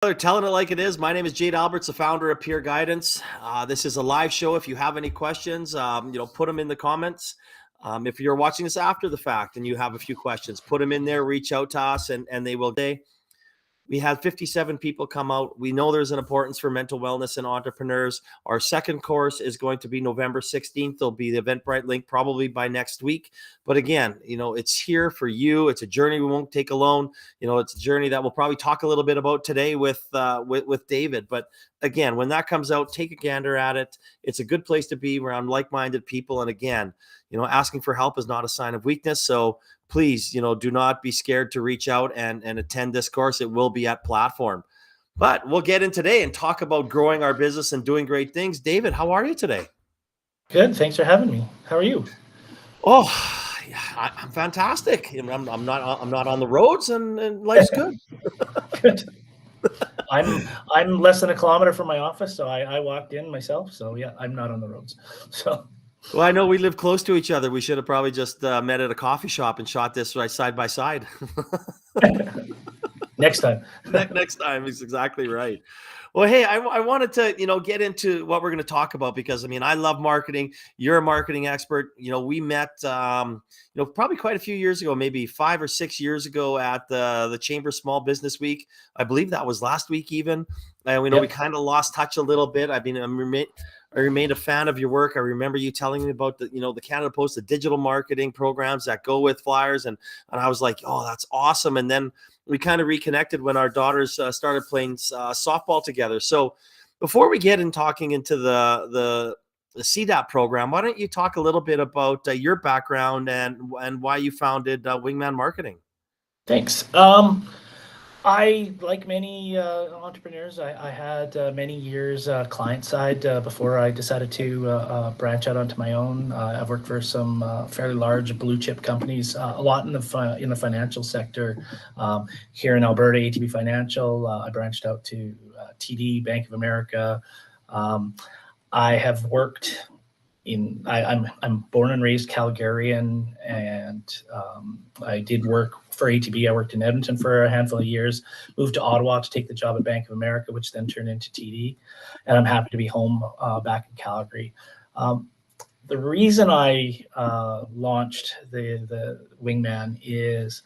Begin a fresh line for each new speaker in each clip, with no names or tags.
Telling it like it is. My name is Jade Alberts, the founder of Peer Guidance. This is a live show. If you have any questions, put them in the comments. If you're watching this after the fact and you have a few questions, put them in there, reach out to us, and they will say. We had 57 people come out. We know there's an importance for mental wellness and entrepreneurs. Our second course is going to be November 16th. There'll be the Eventbrite link probably by next week. But again, it's here for you. It's a journey we won't take alone. It's a journey that we'll probably talk a little bit about today with David. But again, when that comes out, take a gander at it. It's a good place to be around like-minded people. And again, asking for help is not a sign of weakness. So please, do not be scared to reach out and attend this course. It will be at Platform. But we'll get in today and talk about growing our business and doing great things. David, how are you today?
Good. Thanks for having me. How are you?
Oh, I'm fantastic. I'm not on the roads, and life's good.
Good. I'm less than a kilometer from my office, so I walked in myself. So yeah, I'm not on the roads. So.
Well, I know we live close to each other. We should have probably just met at a coffee shop and shot this right side by side.
Next time.
Next time is exactly right. Well, hey, I wanted to, get into what we're going to talk about because, I love marketing. You're a marketing expert. We met, probably quite a few years ago, maybe 5 or 6 years ago at the Chamber Small Business Week. I believe that was last week even. And we know we kind of lost touch a little bit. I remained a fan of your work. I remember you telling me about the Canada Post, the digital marketing programs that go with flyers. And I was like, oh, that's awesome. And then we kind of reconnected when our daughters started playing softball together. So before we get in talking into the CDAP program, why don't you talk a little bit about your background and why you founded Wingman Marketing?
Thanks. I, like many entrepreneurs, I had many years client side before I decided to branch out onto my own. I've worked for some fairly large blue chip companies, a lot in the financial sector. Here in Alberta, ATB Financial. I branched out to TD, Bank of America. I have worked in. I'm born and raised Calgarian, and I did work for ATB. I worked in Edmonton for a handful of years, moved to Ottawa to take the job at Bank of America, which then turned into TD. And I'm happy to be home back in Calgary. The reason I launched the Wingman is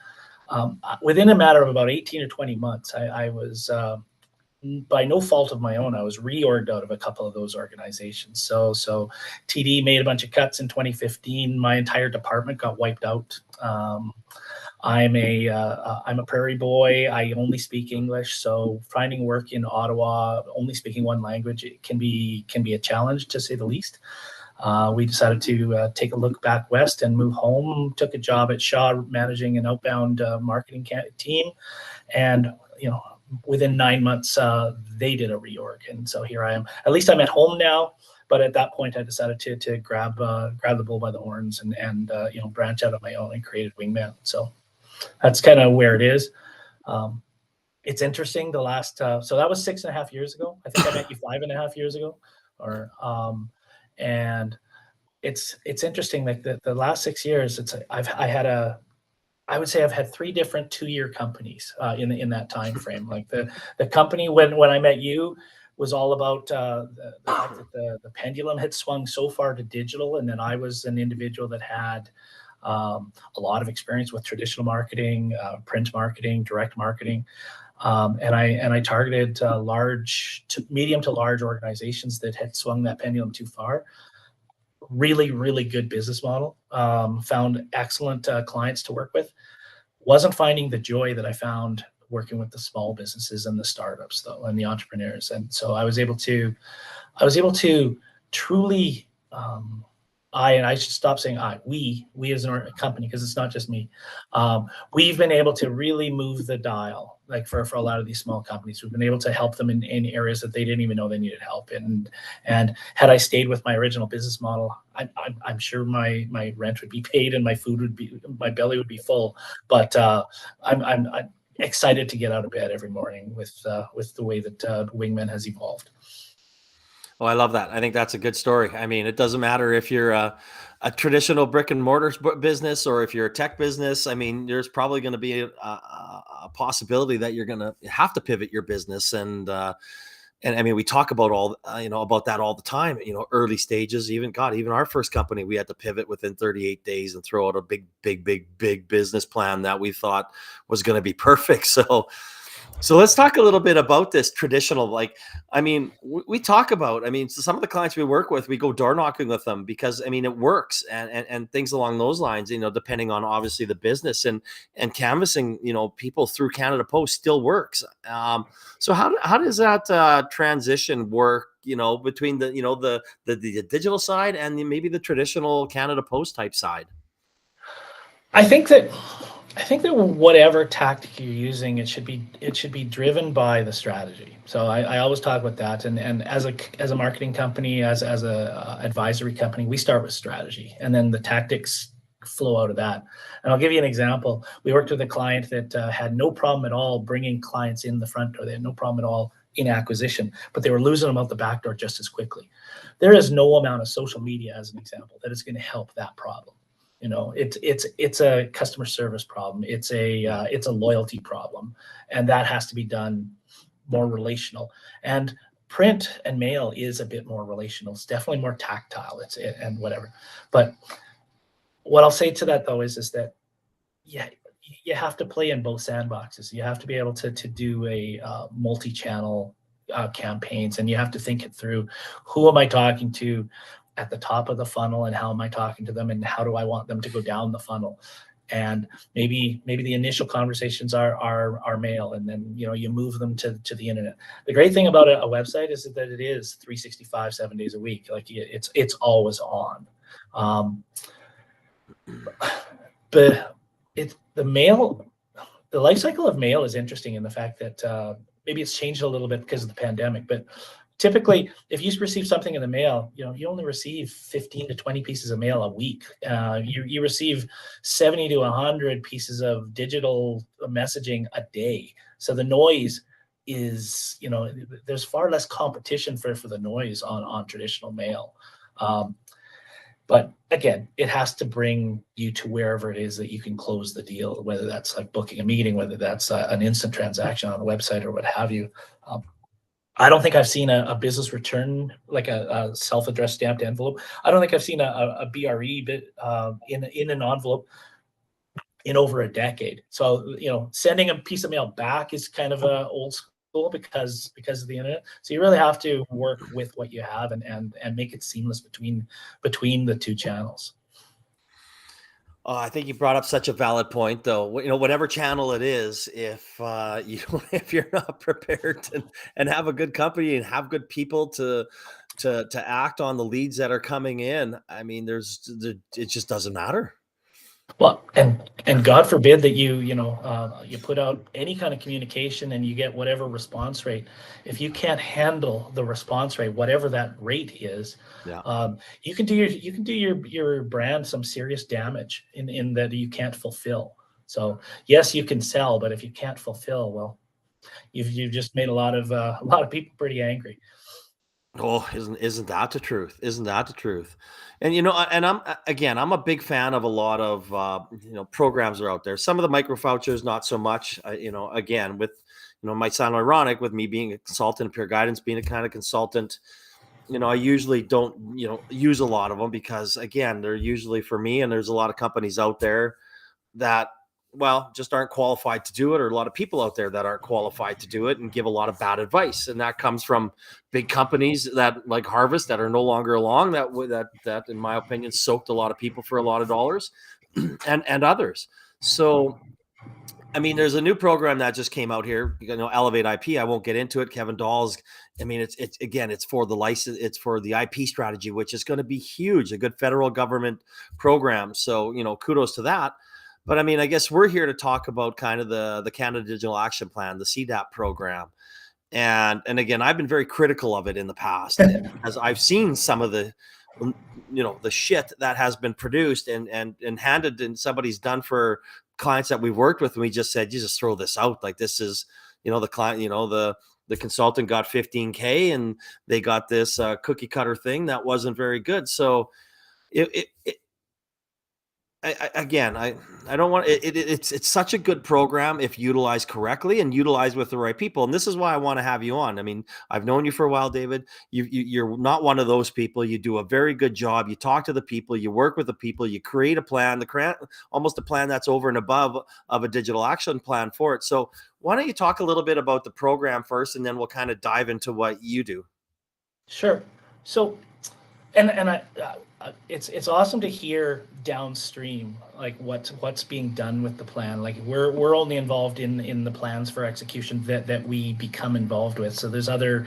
within a matter of about 18 or 20 months, I was, by no fault of my own, I was reorged out of a couple of those organizations. So TD made a bunch of cuts in 2015. My entire department got wiped out. I'm a prairie boy. I only speak English, so finding work in Ottawa, only speaking one language, it can be a challenge, to say the least. We decided to take a look back west and move home. Took a job at Shaw, managing an outbound marketing team, and within 9 months, they did a reorg, and so here I am. At least I'm at home now. But at that point, I decided to grab the bull by the horns and branch out on my own and created Wingman. So that's kind of where it is. It's interesting. The last so that was 6.5 years ago. I think I met you 5.5 years ago, and it's interesting. Like the last 6 years, I would say I've had 3 different 2-year companies in that time frame. Like the company when I met you was all about the fact that the pendulum had swung so far to digital, and then I was an individual that had a lot of experience with traditional marketing, print marketing, direct marketing, and I targeted medium to large organizations that had swung that pendulum too far. Really, really good business model. Found excellent clients to work with. Wasn't finding the joy that I found working with the small businesses and the startups, though, and the entrepreneurs. And so I was able to truly, I should stop saying we as a company, because it's not just me. We've been able to really move the dial, like for a lot of these small companies. We've been able to help them in areas that they didn't even know they needed help in. And had I stayed with my original business model, I'm sure my rent would be paid and my belly would be full. But I'm excited to get out of bed every morning with the way that Wingman has evolved.
Oh, I love that. I think that's a good story. I mean, it doesn't matter if you're a traditional brick and mortar business or if you're a tech business. I mean, there's probably going to be a possibility that you're going to have to pivot your business. And I mean, we talk about about that all the time, early stages, even our first company, we had to pivot within 38 days and throw out a big business plan that we thought was going to be perfect. So let's talk a little bit about this traditional, like, I mean, we talk about, I mean, so some of the clients we work with, we go door knocking with them because, I mean, it works and things along those lines, depending on obviously the business and canvassing, people through Canada Post still works. So how does that transition work, between the digital side and maybe the traditional Canada Post type side?
I think that whatever tactic you're using, it should be driven by the strategy. So I always talk about that. And as a marketing company, as a advisory company, we start with strategy, and then the tactics flow out of that. And I'll give you an example. We worked with a client that had no problem at all bringing clients in the front door. They had no problem at all in acquisition, but they were losing them out the back door just as quickly. There is no amount of social media, as an example, that is going to help that problem. It's a customer service problem. It's a loyalty problem, and that has to be done more relational. And print and mail is a bit more relational. It's definitely more tactile. And whatever. But what I'll say to that though is that yeah, you have to play in both sandboxes. You have to be able to do a multi-channel campaigns, and you have to think it through. Who am I talking to at the top of the funnel, and how am I talking to them, and how do I want them to go down the funnel? And maybe the initial conversations are mail, and then you move them to the internet. The great thing about a website is that it is 365, 7 days a week. Like it's always on. But the mail, the life cycle of mail is interesting in the fact that maybe it's changed a little bit because of the pandemic, but typically, if you receive something in the mail, you only receive 15 to 20 pieces of mail a week. You receive 70 to 100 pieces of digital messaging a day. So the noise is, there's far less competition for the noise on traditional mail. But again, it has to bring you to wherever it is that you can close the deal, whether that's like booking a meeting, whether that's an instant transaction on a website or what have you. I don't think I've seen a business return, like a self-addressed stamped envelope. I don't think I've seen a BRE bit in an envelope in over a decade. So sending a piece of mail back is kind of old school because of the internet. So you really have to work with what you have and make it seamless between the two channels.
Oh, I think you brought up such a valid point, though. Whatever channel it is, if if you're not prepared and have a good company and have good people to act on the leads that are coming in, I mean, it just doesn't matter.
Well, and God forbid that you put out any kind of communication and you get whatever response rate. If you can't handle the response rate, whatever that rate is,
Yeah.
you can do your brand some serious damage in that you can't fulfill. So yes, you can sell, but if you can't fulfill, well, you've just made a lot of people pretty angry.
Oh, isn't that the truth? Isn't that the truth? And and I'm a big fan of a lot of programs that are out there. Some of the micro vouchers, not so much. Again, with might sound ironic with me being a consultant, peer guidance, being a kind of consultant. I usually don't use a lot of them because again, they're usually for me, and there's a lot of companies out there that just aren't qualified to do it, or a lot of people out there that aren't qualified to do it and give a lot of bad advice. And that comes from big companies that like Harvest that are no longer along, that in my opinion soaked a lot of people for a lot of dollars and others. So I mean, there's a new program that just came out here, Elevate IP. I won't get into it. Kevin Dahl's, I mean, it's for the license, it's for the IP strategy, which is going to be huge, a good federal government program. So, kudos to that. But I mean, I guess we're here to talk about kind of the Canada Digital Action Plan, the CDAP program. And again, I've been very critical of it in the past because I've seen some of the shit that has been produced and handed and somebody's done for clients that we've worked with. And we just said, you just throw this out. Like this is, the client, the consultant got 15K and they got this cookie cutter thing that wasn't very good. So it again, I don't want it's such a good program if utilized correctly and utilized with the right people. And this is why I want to have you on. I mean, I've known you for a while, David. You're not one of those people. You do a very good job. You talk to the people, you work with the people, you create a plan, almost a plan that's over and above of a digital action plan for it. So why don't you talk a little bit about the program first, and then we'll kind of dive into what you do.
Sure. So, it's awesome to hear downstream like what's being done with the plan. Like we're only involved in the plans for execution that we become involved with. So there's other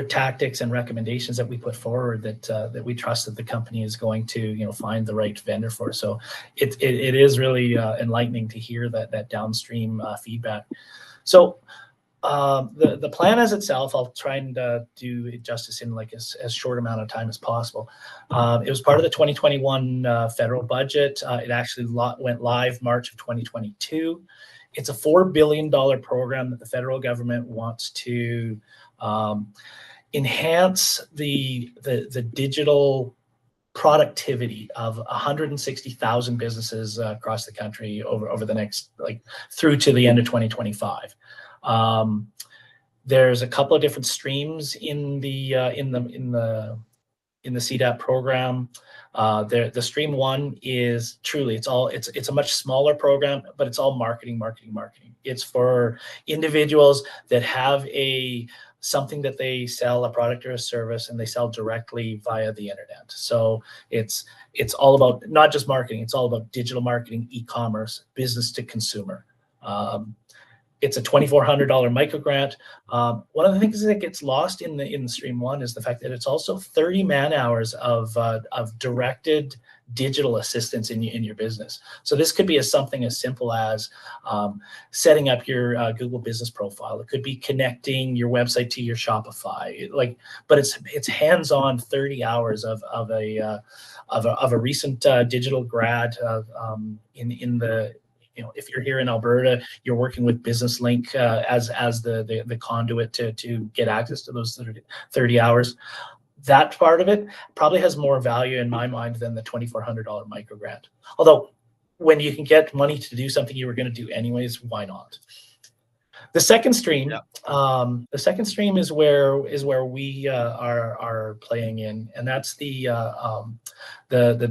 tactics and recommendations that we put forward that we trust that the company is going to find the right vendor for. So it is really enlightening to hear that downstream feedback. So the plan as itself, I'll try and do it justice in like as short amount of time as possible. It was part of the 2021 federal budget. It actually went live March of 2022. It's a $4 billion program that the federal government wants to enhance the digital productivity of 160,000 businesses across the country over the next through to the end of 2025. There's a couple of different streams in the CDAP program. The stream one is truly it's a much smaller program, but it's all marketing. It's for individuals that have something that they sell, a product or a service, and they sell directly via the internet. So it's all about not just marketing, it's all about digital marketing, e-commerce, business to consumer. It's a $2,400 micro grant. One of the things that gets lost in the stream one is the fact that it's also 30 man hours of directed digital assistance in your business. So this could be something as simple as setting up your Google business profile. It could be connecting your website to your Shopify. But it's hands-on 30 hours of a recent digital grad in the. If you're here in Alberta, you're working with Business Link as the conduit to get access to those 30 hours. That part of it probably has more value in my mind than the $2,400 micro grant. Although, when you can get money to do something you were going to do anyways, why not? The second stream, is where we are playing in, and that's the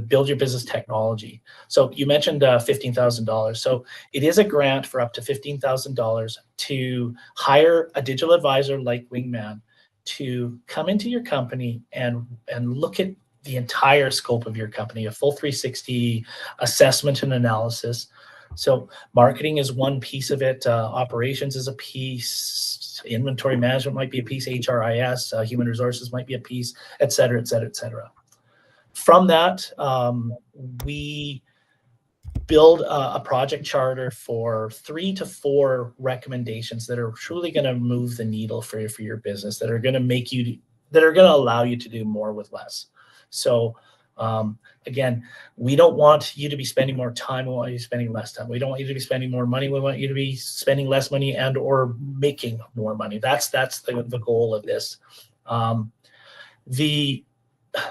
build your business technology. So you mentioned $15,000. So it is a grant for up to $15,000 to hire a digital advisor like Wingman to come into your company and look at the entire scope of your company, a full 360 assessment and analysis. So marketing is one piece of it. Operations is a piece. Inventory management might be a piece. HRIS, human resources might be a piece, et cetera, et cetera, et cetera. From that, we build a project charter for 3 to 4 recommendations that are truly going to move the needle for your business, that are going to allow you to do more with less. So again, we don't want you to be spending more time. We want you to be spending less time. We don't want you to be spending more money. We want you to be spending less money and or making more money. That's the goal of this.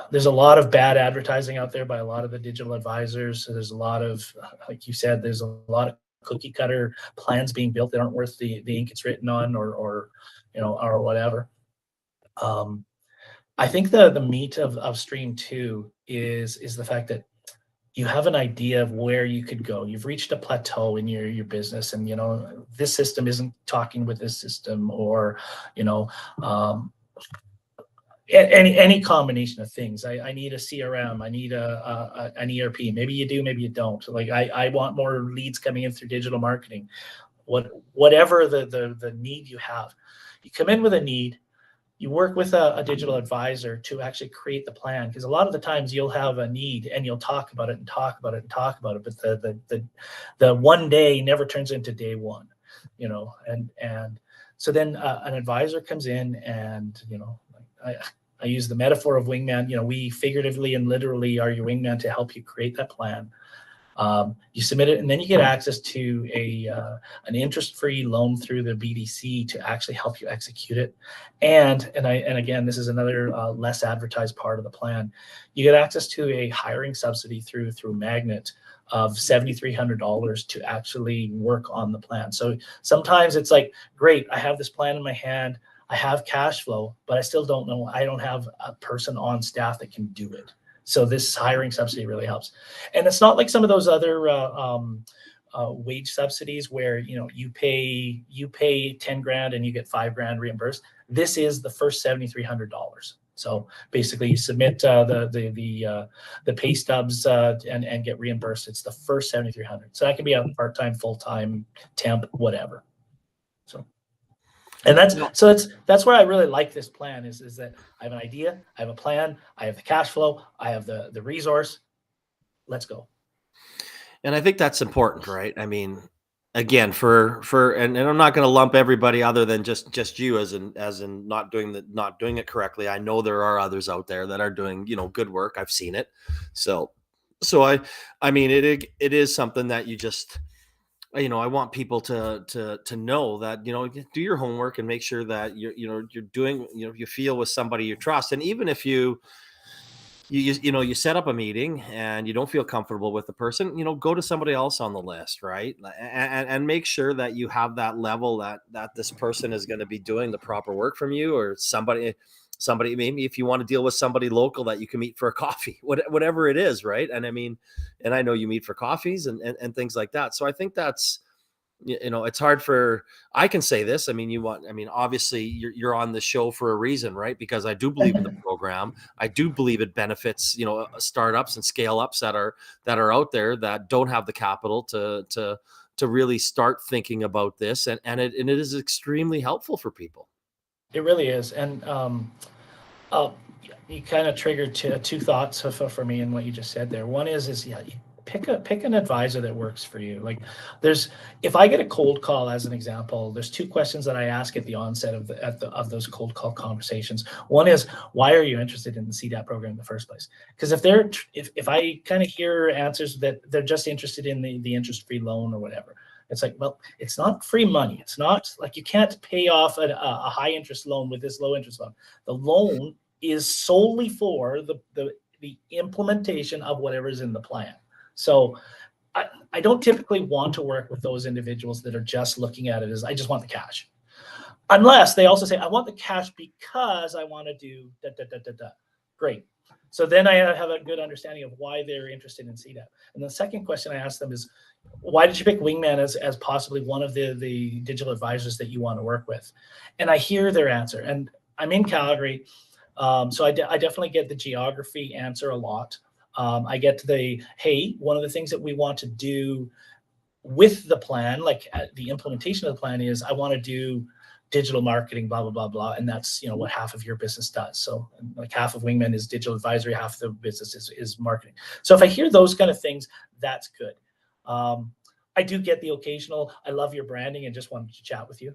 There's a lot of bad advertising out there by a lot of the digital advisors. So there's a lot of, like you said, there's a lot of cookie cutter plans being built that aren't worth the ink it's written on or whatever. I think the meat of stream 2 is the fact that you have an idea of where you could go. You've reached a plateau in your business, and this system isn't talking with this system, or any combination of things. I need a CRM. I need an ERP. Maybe you do, maybe you don't. Like I want more leads coming in through digital marketing. Whatever the need you have, you come in with a need. You work with a digital advisor to actually create the plan, because a lot of the times you'll have a need and you'll talk about it and talk about it and talk about it, but the one day never turns into day one, and so then an advisor comes in and I use the metaphor of Wingman. We figuratively and literally are your wingman to help you create that plan. You submit it, and then you get access to an interest-free loan through the BDC to actually help you execute it. And again, this is another less advertised part of the plan. You get access to a hiring subsidy through Magnet of $7,300 to actually work on the plan. So sometimes it's like, great, I have this plan in my hand, I have cash flow, but I still don't know, I don't have a person on staff that can do it. So this hiring subsidy really helps. And it's not like some of those other wage subsidies where, you know, you pay 10 grand and you get 5 grand reimbursed. This is the first $7,300. So basically, you submit the pay stubs and get reimbursed. It's the first $7,300. So that can be a part-time, full-time, temp, whatever. So, and that's where I really like this plan is that I have an idea, I have a plan, I have the cash flow, I have the resource. Let's go.
And I think that's important, right? I mean, again, and I'm not going to lump everybody other than just you as in not doing it correctly. I know there are others out there that are doing, you know, good work. I've seen it. So I mean, it is something that you just, you know, I want people to know that, you know, do your homework and make sure that you're doing, you know, you feel with somebody you trust. And even if you set up a meeting and you don't feel comfortable with the person, you know, go to somebody else on the list, right? And make sure that you have that level that this person is going to be doing the proper work from you, or somebody, maybe if you want to deal with somebody local that you can meet for a coffee, whatever it is, right? And I mean, and I know you meet for coffees and things like that. So I think that's, you know, it's hard I can say this. I mean, obviously you're on the show for a reason, right? Because I do believe in the program. I do believe it benefits, you know, startups and scale ups that are out there that don't have the capital to really start thinking about this. And it is extremely helpful for people.
It really is. And you kind of triggered two thoughts for me in what you just said there. One is yeah, pick an advisor that works for you. Like if I get a cold call as an example, there's 2 questions that I ask at the onset of those cold call conversations. One is, why are you interested in the CDAP program in the first place? Because if I kind of hear answers that they're just interested in the interest-free loan or whatever, it's like, well, it's not free money. It's not like you can't pay off a high interest loan with this low interest loan. The loan is solely for the implementation of whatever is in the plan. So I don't typically want to work with those individuals that are just looking at it as, I just want the cash. Unless they also say, I want the cash because I want to do da, da, da, da, da. Great. So then I have a good understanding of why they're interested in CDAP. And the second question I ask them is, why did you pick Wingman as possibly one of the digital advisors that you want to work with? And I hear their answer. And I'm in Calgary, so I definitely get the geography answer a lot. I get to hey, one of the things that we want to do with the plan, like the implementation of the plan, is I want to do digital marketing, blah, blah, blah, blah. And that's, you know, what half of your business does. So like half of Wingman is digital advisory, half of the business is marketing. So if I hear those kind of things, that's good. I do get the occasional, I love your branding and just wanted to chat with you,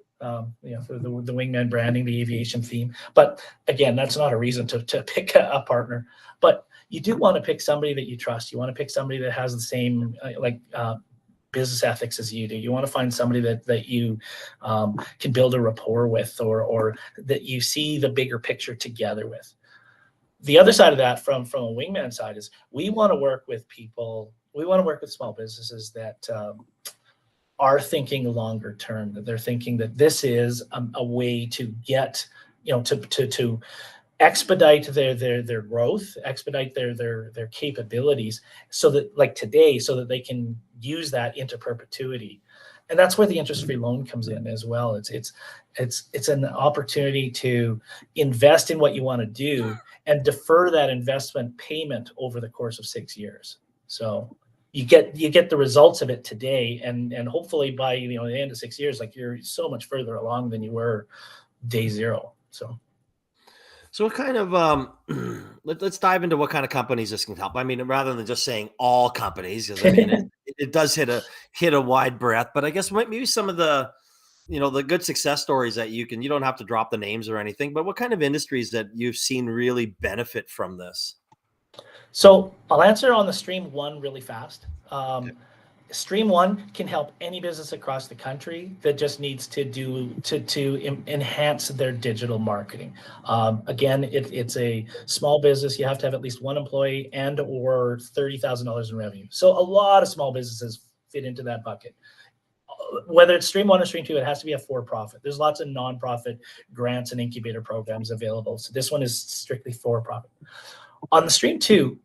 you know, the Wingman branding, the aviation theme. But again, that's not a reason to pick a partner. But you do want to pick somebody that you trust. You want to pick somebody that has the same business ethics as you do. You want to find somebody that you can build a rapport with, or that you see the bigger picture together with. The other side of that, from a Wingman side, is we want to work with people. We want to work with small businesses that are thinking longer term. That they're thinking that this is a way to get, you know, to expedite their growth, expedite their capabilities, so that, like today, so that they can use that into perpetuity. And that's where the interest-free loan comes in as well. It's an opportunity to invest in what you want to do and defer that investment payment over the course of 6 years. So you get the results of it today, and hopefully by, you know, the end of 6 years, like, you're so much further along than you were day zero.
So what kind of let's dive into what kind of companies this can help. I mean, rather than just saying all companies, because I mean it does hit a wide breadth. But I guess maybe some of the, you know, the good success stories that you don't have to drop the names or anything, but what kind of industries that you've seen really benefit from this?
So I'll answer on the stream one really fast. Stream One can help any business across the country that just needs to enhance their digital marketing. Again, it's a small business. You have to have at least one employee and or $30,000 in revenue. So a lot of small businesses fit into that bucket. Whether it's Stream One or Stream Two, it has to be a for-profit. There's lots of nonprofit grants and incubator programs available. So this one is strictly for-profit. On the Stream Two,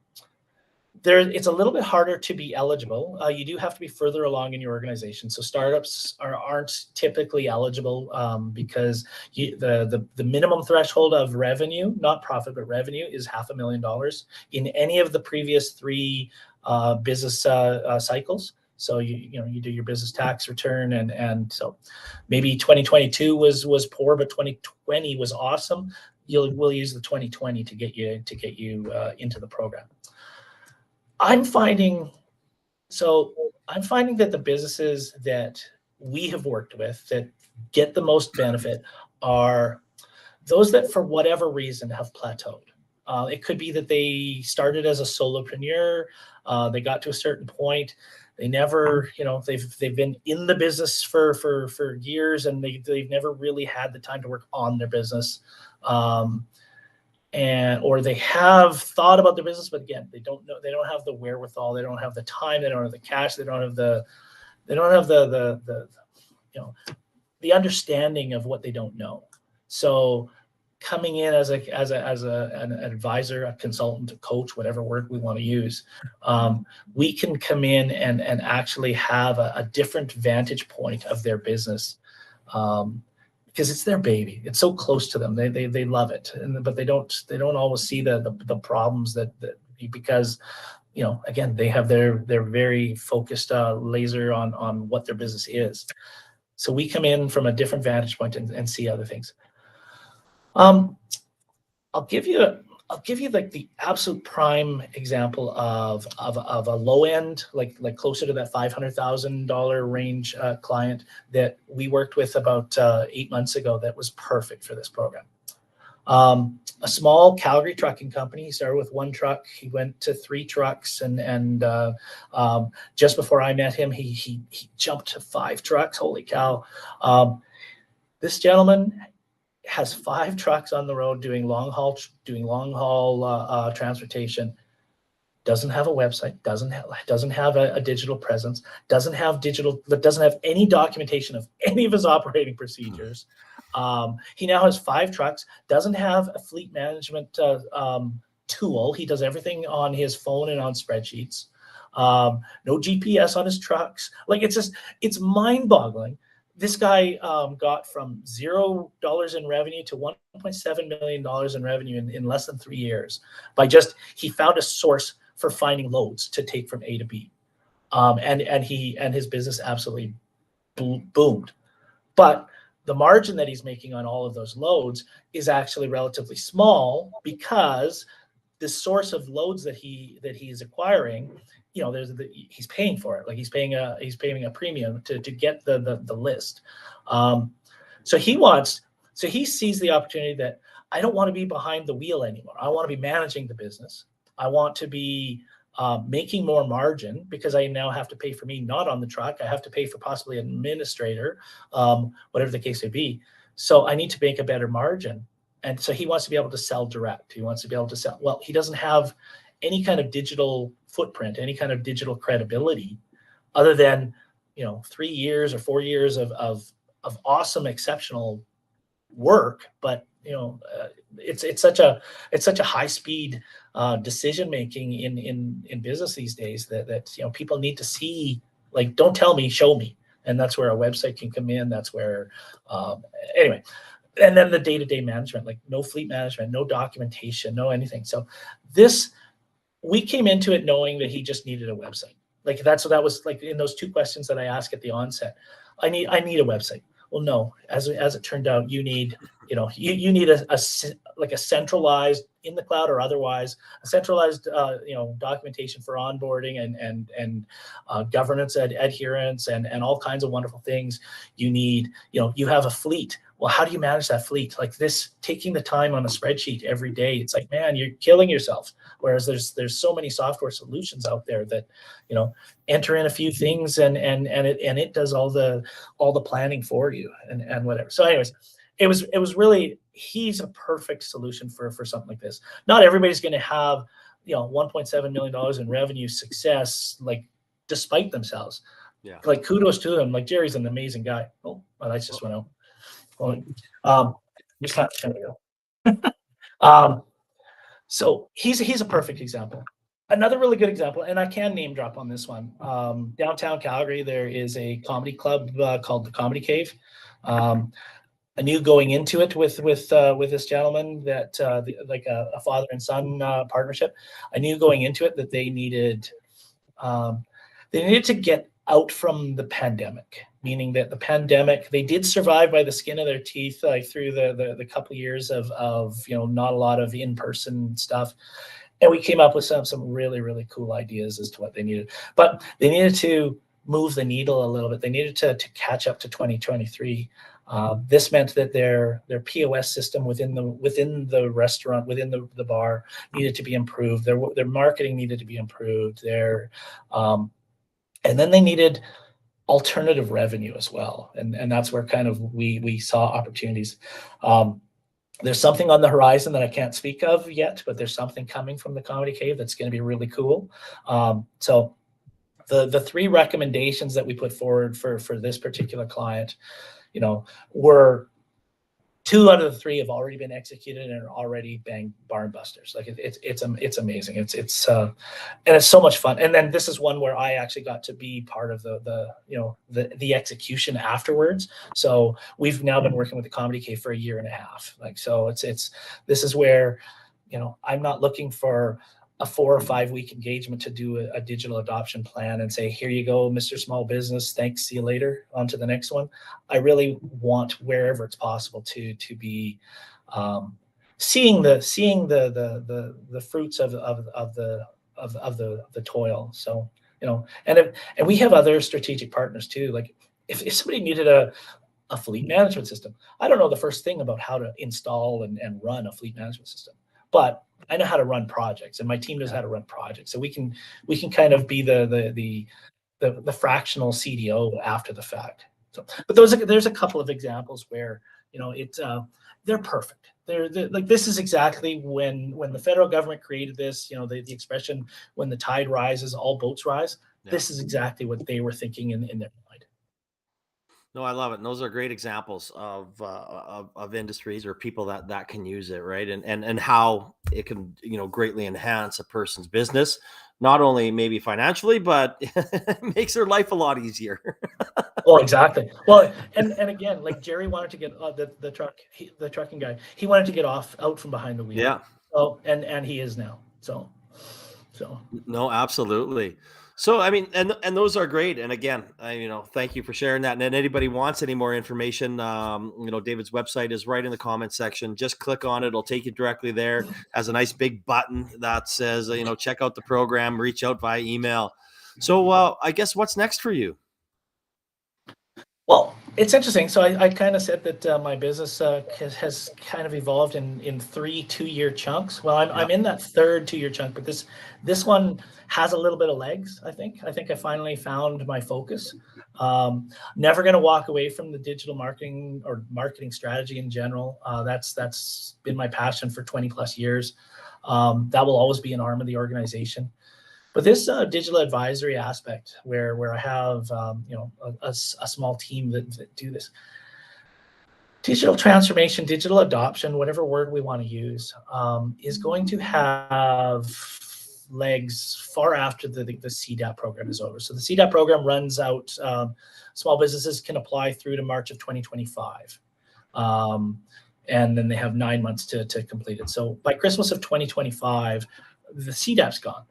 it's a little bit harder to be eligible. You do have to be further along in your organization. So startups aren't typically eligible because the minimum threshold of revenue, not profit, but revenue, is $500,000 in any of the previous 3 business cycles. So you do your business tax return, and so maybe 2022 was poor, but 2020 was awesome. We'll use the 2020 to get you into the program. I'm finding that the businesses that we have worked with that get the most benefit are those that, for whatever reason, have plateaued. It could be that they started as a solopreneur, they got to a certain point, they never, they've been in the business for years, and they've never really had the time to work on their business. Or they have thought about their business, but again, they don't know, they don't have the wherewithal, they don't have the time, they don't have the cash, they don't have the understanding of what they don't know. So coming in as an advisor, a consultant, a coach, whatever word we want to use, we can come in and actually have a different vantage point of their business. Because it's their baby, it's so close to them. They love it, but they don't always see the problems that because again, they have their very focused laser on what their business is. So we come in from a different vantage point and see other things. I'll give you like the absolute prime example of a low end, like closer to that $500,000 range client that we worked with about 8 months ago that was perfect for this program. A small Calgary trucking company. He started with 1 truck. He went to 3 trucks, and just before I met him, he jumped to 5 trucks. Holy cow! This gentleman has 5 trucks on the road doing long haul transportation. Doesn't have a website. Doesn't have a digital presence. Doesn't have any documentation of any of his operating procedures. He now has 5 trucks. Doesn't have a fleet management tool. He does everything on his phone and on spreadsheets. No GPS on his trucks. Like, it's mind-boggling. This guy got from $0 in revenue to $1.7 million in revenue in less than 3 years by he found a source for finding loads to take from A to B, and his business absolutely boomed. But the margin that he's making on all of those loads is actually relatively small because the source of loads that he is acquiring, he's paying for it. Like he's paying a premium to get the list. So he sees the opportunity that I don't want to be behind the wheel anymore. I want to be managing the business. I want to be making more margin because I now have to pay for me not on the truck. I have to pay for possibly an administrator, whatever the case may be. So I need to make a better margin. And so he wants to be able to sell direct. He wants to be able to sell. Well, he doesn't have any kind of digital footprint, any kind of digital credibility, other than 3 years or 4 years of awesome, exceptional work. But it's such a high speed decision making in business these days that people need to see. Like, don't tell me, show me. And that's where a website can come in. That's where anyway. And then the day-to-day management, like no fleet management, no documentation, no anything. So we came into it knowing that he just needed a website. Like that was like in those 2 questions that I asked at the onset. I need a website. Well, no, as it turned out, you need you need a centralized, in the cloud or otherwise, a centralized documentation for onboarding and governance adherence and all kinds of wonderful things. You need you have a fleet. well, how do you manage that fleet? Like this, taking the time on a spreadsheet every day, it's like, man, you're killing yourself. Whereas there's so many software solutions out there that, enter in a few things and it does all the planning for you and whatever. So anyways, it was really, he's a perfect solution for something like this. Not everybody's going to have, $1.7 million in revenue success, like despite themselves.
Yeah.
Like kudos to them. Like Jerry's an amazing guy. Oh, my lights just went out. Just not going to go. So he's a perfect example. Another really good example, and I can name drop on this one. Downtown Calgary, there is a comedy club called the Comedy Cave. I knew going into it with this gentleman that like a father and son partnership. I knew going into it that they needed to get out from the pandemic, meaning that the pandemic, they did survive by the skin of their teeth, like through the couple of years of not a lot of in-person stuff. And we came up with some really, really cool ideas as to what they needed. But they needed to move the needle a little bit. They needed to catch up to 2023. This meant that their POS system within the restaurant, within the bar, needed to be improved. Their marketing needed to be improved. And then they needed alternative revenue as well, and that's where kind of we saw opportunities. There's something on the horizon that I can't speak of yet, but there's something coming from the Comedy Cave that's going to be really cool. So the three recommendations that we put forward for this particular client, were 2 out of the 3 have already been executed and are already barn busters. Like it's amazing. It's and it's so much fun. And then this is one where I actually got to be part of the execution afterwards. So we've now been working with the Comedy Cave for 1.5 years. Like, so this is where, I'm not looking for a 4 or 5 week engagement to do a digital adoption plan and say, here you go, Mr. Small Business, thanks, see you later, on to the next one. I really want, wherever it's possible, to be seeing the fruits of the toil. So, and we have other strategic partners too. Like if somebody needed a fleet management system, I don't know the first thing about how to install and run a fleet management system, but I know how to run projects, and my team knows how to run projects. So we can kind of be the fractional CDO after the fact. So, but there's a couple of examples where they're perfect. They're like, this is exactly when the federal government created this. The expression, when the tide rises, all boats rise. Yeah. This is exactly what they were thinking in their mind.
No, I love it. And those are great examples of industries or people that can use it, right? And how it can, greatly enhance a person's business, not only maybe financially, but it makes their life a lot easier.
Well, exactly. Well, and again, like Jerry wanted to get the trucking guy, he wanted to get out from behind the wheel.
Yeah.
Oh, and he is now. So.
No, absolutely. So, I mean, and those are great. And again, thank you for sharing that. And then anybody wants any more information, David's website is right in the comments section. Just click on it. It'll take you directly there. Has a nice big button that says, check out the program, reach out via email. So I guess what's next for you?
Well, it's interesting. So I kind of said that my business has kind of evolved in 3 2-year chunks. Well, I'm in that third 2-year chunk, but this one has a little bit of legs. I think I finally found my focus. Never going to walk away from the digital marketing or marketing strategy in general. That's been my passion for 20 plus years. That will always be an arm of the organization. But this digital advisory aspect, where I have a small team that do this, digital transformation, digital adoption, whatever word we want to use, is going to have legs far after the CDAP program is over. So the CDAP program runs out. Small businesses can apply through to March of 2025. And then they have 9 months to complete it. So by Christmas of 2025, the CDAP's gone.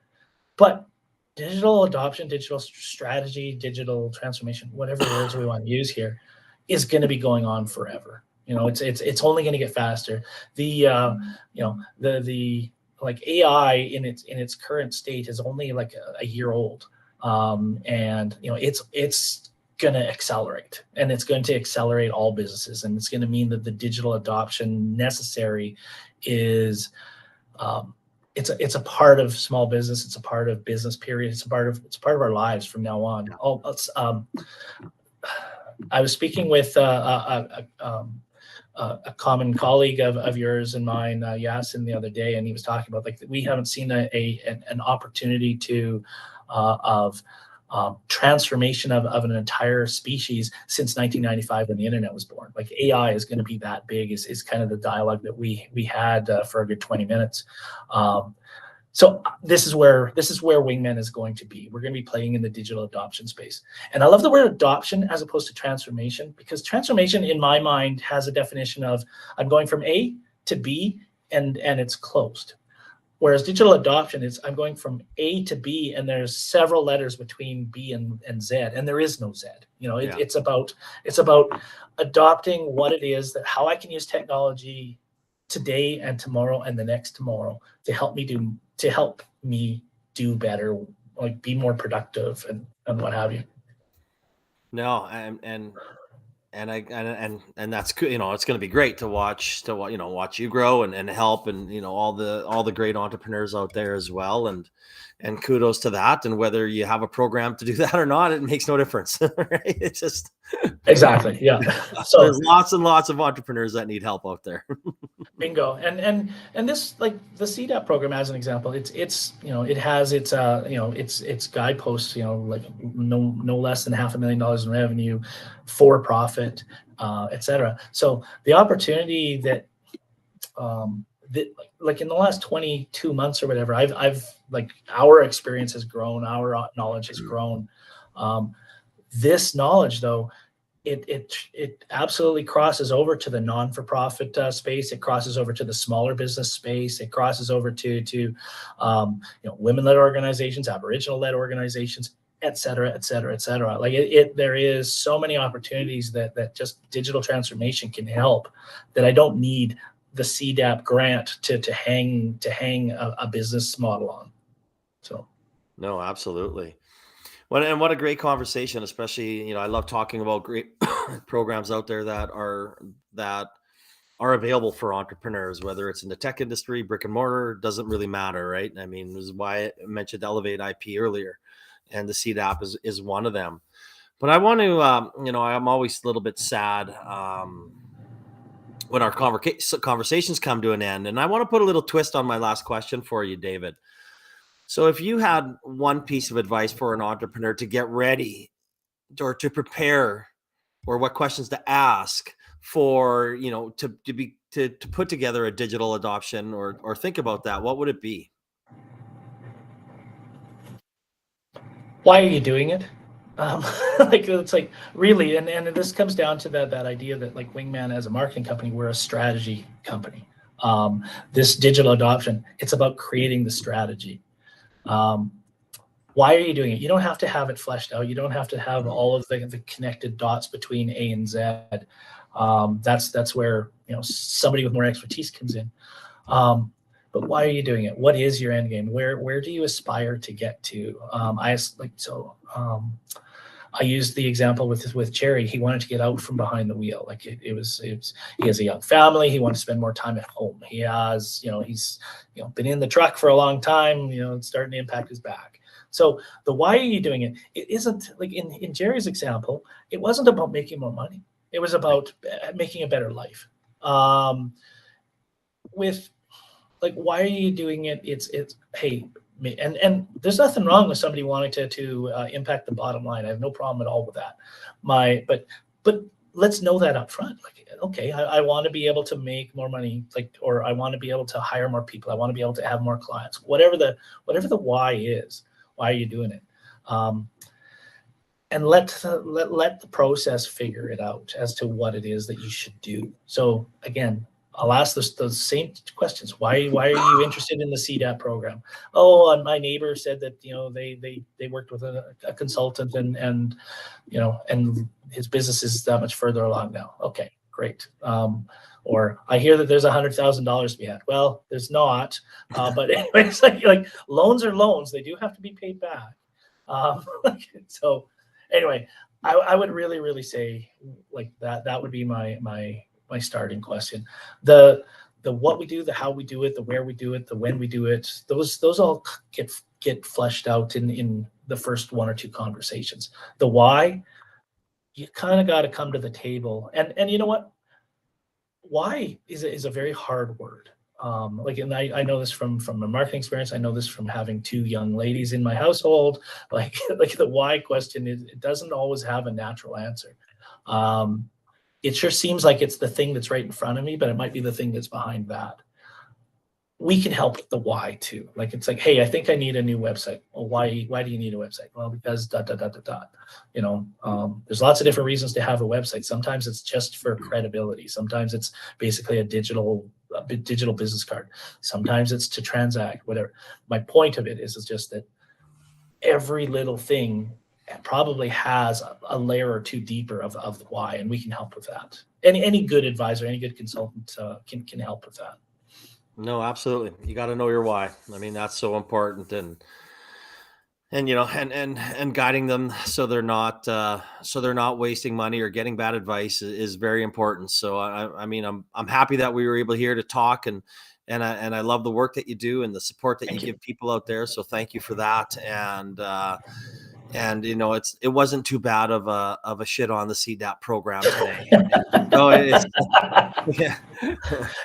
But digital adoption, digital strategy, digital transformation, whatever words we want to use here, is going to be going on forever. It's only going to get faster. The like AI in its current state is only like a year old, and it's going to accelerate, and it's going to accelerate all businesses, and it's going to mean that the digital adoption necessary is it's a part of small business. It's a part of business, period. It's a part of our lives from now on. I was speaking with a common colleague of yours and mine, Yasin, the other day, and he was talking about, like, we haven't seen an opportunity of transformation of an entire species since 1995 when the internet was born. Like, AI is going to be that big is kind of the dialogue that we had for a good 20 minutes. So this is where Wingman is going to be. We're going to be playing in the digital adoption space. And I love the word adoption as opposed to transformation, because transformation in my mind has a definition of, I'm going from A to B and it's closed. Whereas digital adoption is, I'm going from A to B and there's several letters between B and Z, and there is no Z. It's about adopting what it is, that how I can use technology today and tomorrow and the next tomorrow to help me do better, like be more productive and what have you.
No, and that's good. It's going to be great to watch you grow and help, and all the great entrepreneurs out there as well. And kudos to that. And whether you have a program to do that or not, it makes no difference. Right? It's just
exactly, yeah.
So there's lots and lots of entrepreneurs that need help out there.
Bingo. And this, like the CDAP program as an example, it has its guideposts, like no less than $500,000 in revenue, for profit, etc. So the opportunity that like in the last 22 months or whatever, I've like, our experience has grown, our knowledge has grown. This knowledge, though, it absolutely crosses over to the non-for-profit space. It crosses over to the smaller business space. It crosses over to women-led organizations, Aboriginal-led organizations, et cetera, et cetera, et cetera. Like there is so many opportunities that just digital transformation can help, that I don't need the CDAP grant to hang a business model on. So,
no, absolutely. Well, and what a great conversation, especially, I love talking about great programs out there that are available for entrepreneurs, whether it's in the tech industry, brick and mortar, doesn't really matter, right? I mean, this is why I mentioned Elevate IP earlier, and the CDAP is one of them. But I want to, I'm always a little bit sad when our conversations come to an end. And I want to put a little twist on my last question for you, David. So if you had one piece of advice for an entrepreneur to get ready or to prepare, or what questions to ask for, to put together a digital adoption or think about that, what would it be?
Why are you doing it? Like, it's like, really, and this comes down to that idea that, like, Wingman as a marketing company, we're a strategy company. This digital adoption, it's about creating the strategy. Why are you doing it? You don't have to have it fleshed out. You don't have to have all of the connected dots between A and Z. That's where somebody with more expertise comes in. But why are you doing it? What is your end game? Where do you aspire to get to? I used the example with Jerry. He wanted to get out from behind the wheel. Like he has a young family. He wanted to spend more time at home. He has, he's been in the truck for a long time. It's starting to impact his back. So the why are you doing it? It isn't like in Jerry's example. It wasn't about making more money. It was about making a better life. With like, why are you doing it? It's hey. And there's nothing wrong with somebody wanting to impact the bottom line. I have no problem at all with that. But let's know that up front. Like, okay, I want to be able to make more money, or I want to be able to hire more people. I want to be able to have more clients. Whatever the why is, why are you doing it? And let the process figure it out as to what it is that you should do. So again, I'll ask those same questions. Why are you interested in the CDAP program? Oh, my neighbor said that they worked with a consultant and his business is that much further along now. Okay, great. Or I hear that there's $100,000 to be had. Well, there's not. But anyways, like loans are loans. They do have to be paid back. So anyway, I would really say like that would be my starting question. The what we do, the how we do it, the where we do it, the when we do it, those all get fleshed out in the first one or two conversations. The why, you kind of got to come to the table, and you know what, why is a very hard word. Like, and I know this from my marketing experience. I know this from having two young ladies in my household. Like like the why question, it doesn't always have a natural answer. Um, it sure seems like it's the thing that's right in front of me, but it might be the thing that's behind that. We can help with the why too. Like, it's like, hey, I think I need a new website. Well, why do you need a website? Well, because dot dot dot dot dot. You know, there's lots of different reasons to have a website. Sometimes it's just for credibility. Sometimes it's basically a digital business card. Sometimes it's to transact, whatever. My point of it is just that every little thing probably has a layer or two deeper of the why, and we can help with that. Any good advisor, any good consultant can help with that.
No, absolutely. You got to know your why. I mean, that's so important, and you know, and guiding them so they're not wasting money or getting bad advice is very important. So I mean, I'm happy that we were able here to talk, and I love the work that you do and the support that you give people out there. So thank you for that. And you know, it wasn't too bad of a shit on the CDAP program today. No, it's yeah.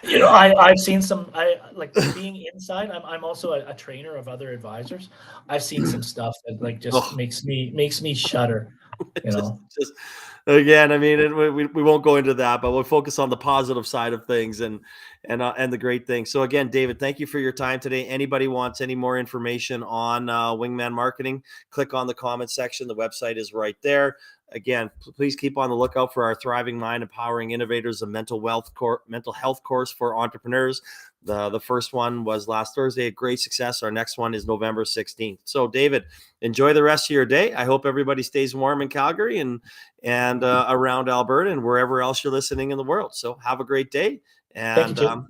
You know, I've seen some. I like being inside. I'm also a trainer of other advisors. I've seen some stuff that like just
Oh,
makes me shudder. You know,
just again, I mean, we won't go into that, but we'll focus on the positive side of things and the great things. So again, David, thank you for your time today. Anybody wants any more information on Wingman Marketing, click on the comment section. The website is right there. Again, please keep on the lookout for our Thriving Mind, Empowering Innovators, a mental health course for entrepreneurs. The first one was last Thursday, a great success. Our next one is November 16th. So David, enjoy the rest of your day. I hope everybody stays warm in Calgary and around Alberta and wherever else you're listening in the world. So have a great day.
thank you,
And
Jim.